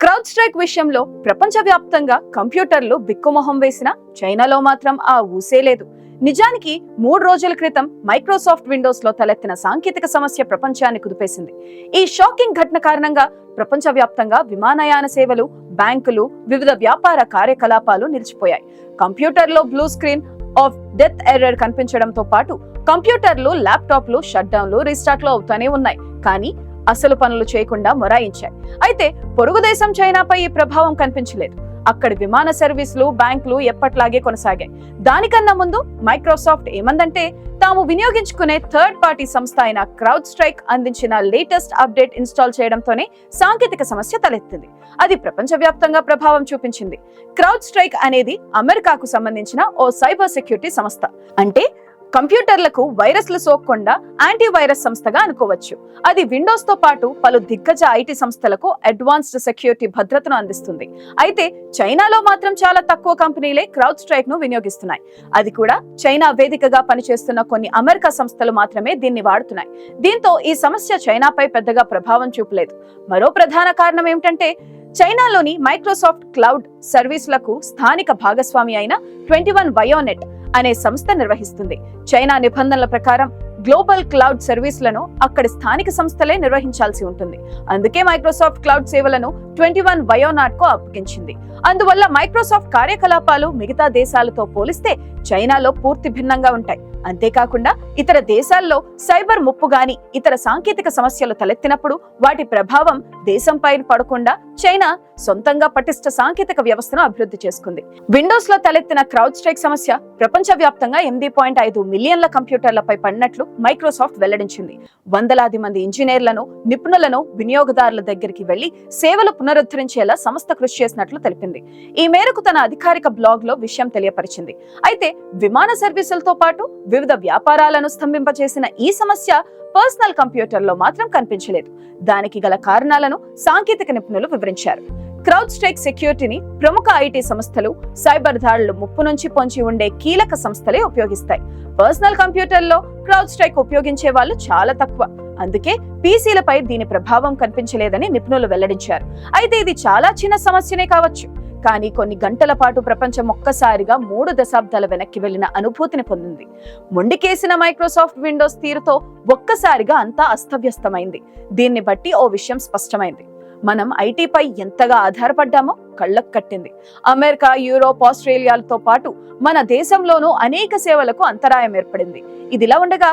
Crowd strike విషయంలో ప్రపంచవ్యాప్తంగా కంప్యూటర్లు బిక్కుమొహం వేసిన చైనాలో మాత్రం ఆ ఊసే లేదు. నిజానికి 3 రోజుల క్రితం మైక్రోసాఫ్ట్ విండోస్ లో తలెత్తిన సాంకేతిక సమస్య ప్రపంచాన్ని కుదిపేసింది. ఈ షాకింగ్ ఘటన కారణంగా ప్రపంచవ్యాప్తంగా విమానయాన సేవలు, బ్యాంకులు, వివిధ వ్యాపార కార్యకలాపాలు నిలిచిపోయాయి. కంప్యూటర్లో blue screen of death error కనిపించడంతో పాటు కంప్యూటర్లు, ల్యాప్టాప్లు షట్ డౌన్లు, రీస్టార్ట్లు అవుతూనే ఉన్నాయి. కానీ అసలు పనులు చేయకుండా మొరాయించాయి. అయితే పొరుగు దేశం చైనాపై ఈ ప్రభావం కనిపించలేదు. అక్కడి విమాన సర్వీసులు, బ్యాంకులు ఎప్పట్లాగే కొనసాగాయి. దానికన్నా ముందు మైక్రోసాఫ్ట్ ఏమందంటే, తాము వినియోగించుకునే థర్డ్ పార్టీ సంస్థ అయిన క్రౌడ్ స్ట్రైక్ అందించిన లేటెస్ట్ అప్డేట్ ఇన్స్టాల్ చేయడంతోనే సాంకేతిక సమస్య తలెత్తింది. అది ప్రపంచవ్యాప్తంగా ప్రభావం చూపించింది. క్రౌడ్ స్ట్రైక్ అనేది అమెరికాకు సంబంధించిన ఓ సైబర్ సెక్యూరిటీ సంస్థ. అంటే కంప్యూటర్లకు వైరస్లు సోకకుండా యాంటీవైరస్ సంస్థగా అనుకోవచ్చు. అది విండోస్ తో పాటు పలు దిగ్గజ ఐటీ సంస్థలకు అడ్వాన్స్డ్ సెక్యూరిటీ భద్రతను అందిస్తుంది. అయితే చైనాలో మాత్రం చాలా తక్కువ కంపెనీలే క్రౌడ్ స్ట్రైక్ ను వినియోగిస్తున్నాయి. అది కూడా చైనా వేదికగా పనిచేస్తున్న కొన్ని అమెరికా సంస్థలు మాత్రమే దీన్ని వాడుతున్నాయి. దీంతో ఈ సమస్య చైనాపై పెద్దగా ప్రభావం చూపలేదు. మరో ప్రధాన కారణం ఏమిటంటే, చైనాలోని మైక్రోసాఫ్ట్ క్లౌడ్ సర్వీసులకు స్థానిక భాగస్వామి అయిన 21 బయోనెట్ అనే సంస్థ నిర్వహిస్తుంది. చైనా నిబంధనల ప్రకారం గ్లోబల్ క్లౌడ్ సర్వీసులను అక్కడి స్థానిక సంస్థలే నిర్వహించాల్సి ఉంటుంది. అందుకే మైక్రోసాఫ్ట్ క్లౌడ్ సేవలను 21 బయోనాట్ కు అప్పగించింది. అందువల్ల మైక్రోసాఫ్ట్ కార్యకలాపాలు మిగతా దేశాలతో పోలిస్తే చైనాలో పూర్తి భిన్నంగా ఉంటాయి. అంతేకాకుండా ఇతర దేశాల్లో సైబర్ ముప్పు గాని ఇతర సాంకేతిక సమస్యలు తలెత్తినప్పుడు వాటి ప్రభావం దేశంపై పడకుండా చైనా సొంతంగా పటిష్ట సాంకేతిక వ్యవస్థను అభివృద్ధి చేసుకుంది. విండోస్ లో తలెత్తిన క్రౌడ్ స్ట్రైక్ సమస్య ప్రపంచవ్యాప్తంగా 8.5 మిలియన్ల కంప్యూటర్లపై పడినట్లు మైక్రోసాఫ్ట్ వెల్లడించింది. వందలాది మంది ఇంజనీర్లను, నిపుణులను వినియోగదారుల దగ్గరికి వెళ్లి సేవలు పునరుద్ధరించేలా సంస్థ కృషి చేసినట్లు తెలిపింది. ఈ మేరకు తన అధికారిక బ్లాగ్ లో విషయం తెలియపరిచింది. అయితే విమాన సర్వీసులతో పాటు వివిధ వ్యాపారాలను స్తంభింపచేసిన ఈ సమస్య పర్సనల్ కంప్యూటర్లో మాత్రం కనిపించలేదు. దానికి గల కారణాలను సాంకేతిక నిపుణులు వివరించారు. క్రౌడ్ స్ట్రైక్ సెక్యూరిటీని ప్రముఖ ఐటీ సంస్థలు, సైబర్ దాడులు ముప్పు నుంచి పొంచి ఉండే కీలక సంస్థలే ఉపయోగిస్తాయి. పర్సనల్ కంప్యూటర్లో క్రౌడ్ స్ట్రైక్ ఉపయోగించే వాళ్ళు చాలా తక్కువ. అందుకే పీసీలపై దీని ప్రభావం కనిపించలేదని నిపుణులు వెల్లడించారు. అయితే ఇది చాలా చిన్న సమస్యనే కావచ్చు, కానీ కొన్ని గంటల పాటు ప్రపంచం ఒక్కసారిగా 3 దశాబ్దాల వెనక్కి వెళ్లిన అనుభూతిని పొందింది. మొండికేసిన మైక్రోసాఫ్ట్ విండోస్ తీరుతో ఒక్కసారిగా అంతా అస్తవ్యస్తమైంది. దీన్ని బట్టి ఓ విషయం స్పష్టమైంది. మనం ఐటీపై ఎంతగా ఆధారపడ్డామో కళ్ళకు కట్టింది. అమెరికా, యూరోప్, ఆస్ట్రేలియాలతో పాటు మన దేశంలోనూ అనేక సేవలకు అంతరాయం ఏర్పడింది. ఇదిలా ఉండగా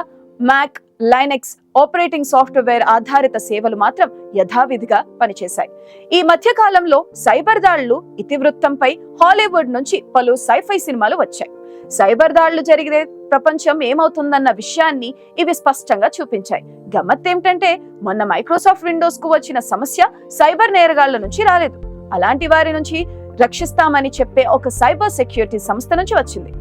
మ్యాక్, లైనెక్స్ ఆపరేటింగ్ సాఫ్ట్వేర్ ఆధారిత సేవలు మాత్రం యథావిధిగా పనిచేశాయి. ఈ మధ్య కాలంలో సైబర్ దాడులు ఇతివృత్తంపై హాలీవుడ్ నుంచి పలు సైఫై సినిమాలు వచ్చాయి. సైబర్ దాడులు జరిగితే ప్రపంచం ఏమవుతుందన్న విషయాన్ని ఇవి స్పష్టంగా చూపించాయి. గమ్మత్తేమిటంటే, మొన్న మైక్రోసాఫ్ట్ విండోస్ కు వచ్చిన సమస్య సైబర్ నేరగాళ్ల నుంచి రాలేదు. అలాంటి వారి నుంచి రక్షిస్తామని చెప్పే ఒక సైబర్ సెక్యూరిటీ సంస్థ నుంచి వచ్చింది.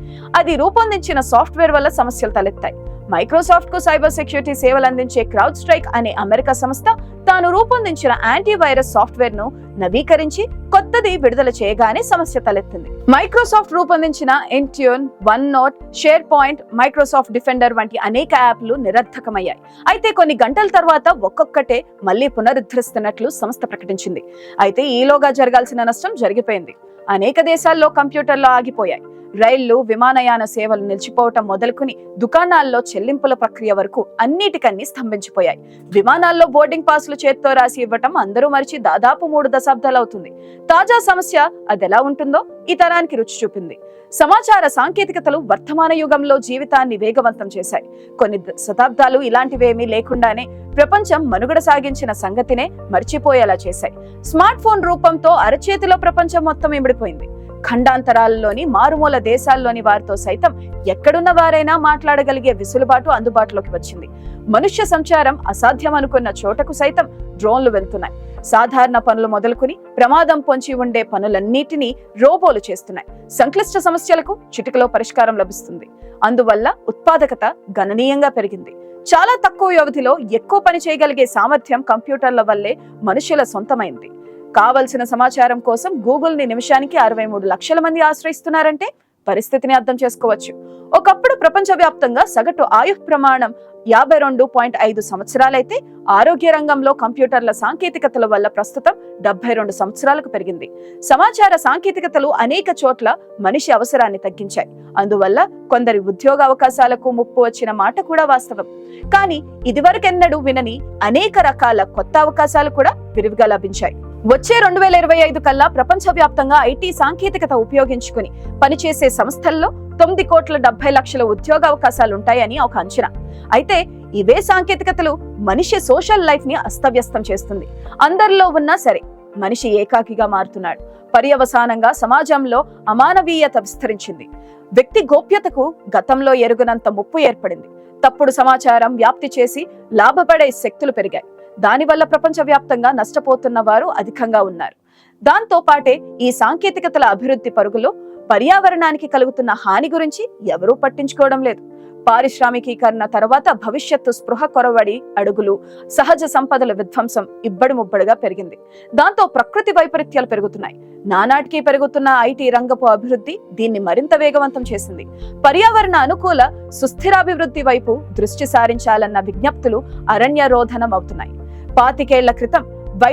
అది రూపొందించిన సాఫ్ట్వేర్ వల్ల సమస్యలు తలెత్తాయి. మైక్రోసాఫ్ట్ కు సైబర్ సెక్యూరిటీ సేవలు అందించే క్రౌడ్ స్ట్రైక్ అనే అమెరికా సంస్థ తాను రూపొందించిన యాంటీవైరస్ సాఫ్ట్వేర్ ను నవీకరించి కొత్తది విడుదల చేయగానే సమస్య తలెత్తింది. మైక్రోసాఫ్ట్ రూపొందించిన Intune, one-note, share point, Microsoft defender వంటి అనేక యాప్లు నిరర్థకమయ్యాయి. అయితే కొన్ని గంటల తర్వాత ఒక్కొక్కటే మళ్లీ పునరుద్ధరిస్తున్నట్లు సంస్థ ప్రకటించింది. అయితే ఈలోగా జరగాల్సిన నష్టం జరిగిపోయింది. అనేక దేశాల్లో కంప్యూటర్లు ఆగిపోయాయి. రైళ్లు, విమానయాన సేవలు నిలిచిపోవటం మొదలుకుని దుకాణాల్లో చెల్లింపుల ప్రక్రియ వరకు అన్నిటికన్నీ స్తంభించిపోయాయి. విమానాల్లో బోర్డింగ్ పాసులు చేత్తో రాసి ఇవ్వటం అందరూ మరిచి దాదాపు 3 దశాబ్దాలు అవుతుంది. తాజా సమస్య అదెలా ఉంటుందో ఈ తరానికి రుచి చూపింది. సమాచార సాంకేతికతలు వర్తమాన యుగంలో జీవితాన్ని వేగవంతం చేశాయి. కొన్ని శతాబ్దాలు ఇలాంటివేమీ లేకుండానే ప్రపంచం మనుగడ సాగించిన సంగతినే మర్చిపోయేలా చేశాయి. స్మార్ట్ ఫోన్ రూపంతో అరచేతిలో ప్రపంచం మొత్తం ఇమిడిపోయింది. ఖండాంతరాలలోని మారుమూల దేశాల్లోని వారితో సైతం ఎక్కడున్న వారైనా మాట్లాడగలిగే వెసులుబాటు అందుబాటులోకి వచ్చింది. మనుష్య సంచారం అసాధ్యం అనుకున్న చోటకు సైతం డ్రోన్లు వెళ్తున్నాయి. సాధారణ పనులు మొదలుకుని ప్రమాదం పొంచి ఉండే పనులన్నిటినీ రోబోలు చేస్తున్నాయి. సంక్లిష్ట సమస్యలకు చిటికలో పరిష్కారం లభిస్తుంది. అందువల్ల ఉత్పాదకత గణనీయంగా పెరిగింది. చాలా తక్కువ వ్యవధిలో ఎక్కువ పని చేయగలిగే సామర్థ్యం కంప్యూటర్ల వల్లే మనుషుల సొంతమైంది. కావలసిన సమాచారం కోసం గూగుల్ ని నిమిషానికి 63 లక్షల మంది ఆశ్రయిస్తున్నారంటే పరిస్థితిని అర్థం చేసుకోవచ్చు. ఒకప్పుడు ప్రపంచవ్యాప్తంగా సగటు ఆయుః ప్రమాణం 52.5 సంవత్సరాలైతే ఆరోగ్య రంగంలో కంప్యూటర్ల సాంకేతికతల వల్ల ప్రస్తుతం 72 సంవత్సరాలకు పెరిగింది. సమాచార సాంకేతికతలు అనేక చోట్ల మనిషి అవసరాన్ని తగ్గించాయి. అందువల్ల కొందరి ఉద్యోగ అవకాశాలకు ముప్పు వచ్చిన మాట కూడా వాస్తవం. కానీ ఇదివరకెన్నడూ వినని అనేక రకాల కొత్త అవకాశాలు కూడా విరివిగా లభించాయి. వచ్చే 2025 కల్లా ప్రపంచవ్యాప్తంగా ఐటీ సాంకేతికత ఉపయోగించుకుని పనిచేసే సంస్థల్లో 9,70,00,000 ఉద్యోగ అవకాశాలుంటాయని ఒక అంచనా. అయితే ఇవే సాంకేతికతలు మనిషి సోషల్ లైఫ్ ని అస్తవ్యస్తం చేస్తుంది. అందరిలో ఉన్నా సరే మనిషి ఏకాకిగా మారుతున్నాడు. పర్యవసానంగా సమాజంలో అమానవీయత విస్తరించింది. వ్యక్తి గోప్యతకు గతంలో ఎరుగనంత ముప్పు ఏర్పడింది. తప్పుడు సమాచారం వ్యాప్తి చేసి లాభపడే శక్తులు పెరిగాయి. దానివల్ల ప్రపంచవ్యాప్తంగా నష్టపోతున్న వారు అధికంగా ఉన్నారు. దాంతో పాటే ఈ సాంకేతికతల అభివృద్ధి పరుగులో పర్యావరణానికి కలుగుతున్న హాని గురించి ఎవరూ పట్టించుకోవడం లేదు. పారిశ్రామికీకరణ తర్వాత భవిష్యత్తు స్పృహ కొరవడి అడుగులు, సహజ సంపదల విధ్వంసం ఇబ్బడి ముబ్బడిగా పెరిగింది. దాంతో ప్రకృతి వైపరీత్యాలు పెరుగుతున్నాయి. నానాటికి పెరుగుతున్న ఐటీ రంగపు అభివృద్ధి దీన్ని మరింత వేగవంతం చేసింది. పర్యావరణ అనుకూల సుస్థిరాభివృద్ధి వైపు దృష్టి సారించాలన్న విజ్ఞప్తులు అరణ్యరోధనం అవుతున్నాయి. 25 ఏళ్ల క్రితం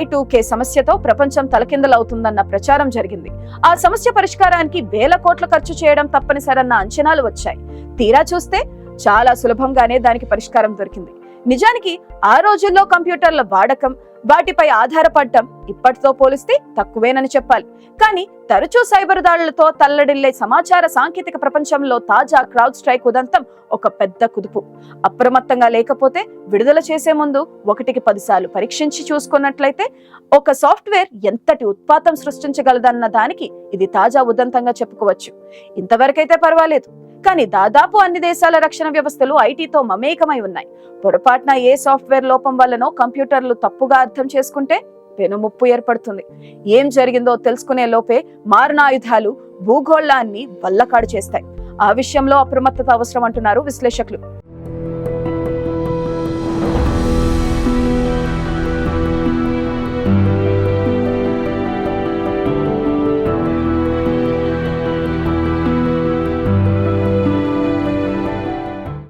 Y2K సమస్యతో ప్రపంచం తలకిందలవుతుందన్న ప్రచారం జరిగింది. ఆ సమస్య పరిష్కారానికి వేల కోట్ల ఖర్చు చేయడం తప్పనిసరన్న అంచనాలు వచ్చాయి. తీరా చూస్తే చాలా సులభంగానే దానికి పరిష్కారం దొరికింది. నిజానికి ఆ రోజుల్లో కంప్యూటర్ల వాడకం, వాటిపై ఆధారపడటం ఇప్పటితో పోలిస్తే తక్కువేనని చెప్పాలి. కానీ తరచూ సైబర్ దాడులతో తల్లడిల్లే సమాచార సాంకేతిక ప్రపంచంలో తాజా క్రౌడ్ స్ట్రైక్ ఉదంతం ఒక పెద్ద కుదుపు. అప్రమత్తంగా లేకపోతే విడుదల చేసే ముందు 1కి 10 సార్లు పరీక్షించి చూసుకున్నట్లయితే ఒక సాఫ్ట్వేర్ ఎంతటి ఉత్పాతం సృష్టించగలదన్న దానికి ఇది తాజా ఉదంతంగా చెప్పుకోవచ్చు. ఇంతవరకైతే పర్వాలేదు. కానీ దాదాపు అన్ని దేశాల రక్షణ వ్యవస్థలు ఐటీతో మమేకమై ఉన్నాయి. పొరపాటున ఏ సాఫ్ట్వేర్ లోపం వల్లనో కంప్యూటర్లు తప్పుగా అర్థం చేసుకుంటే పెనుముప్పు ఏర్పడుతుంది. ఏం జరిగిందో తెలుసుకునే లోపే మారణాయుధాలు భూగోళాన్ని వల్లకాడు చేస్తాయి. ఆ విషయంలో అప్రమత్తత అవసరం అంటున్నారు విశ్లేషకులు.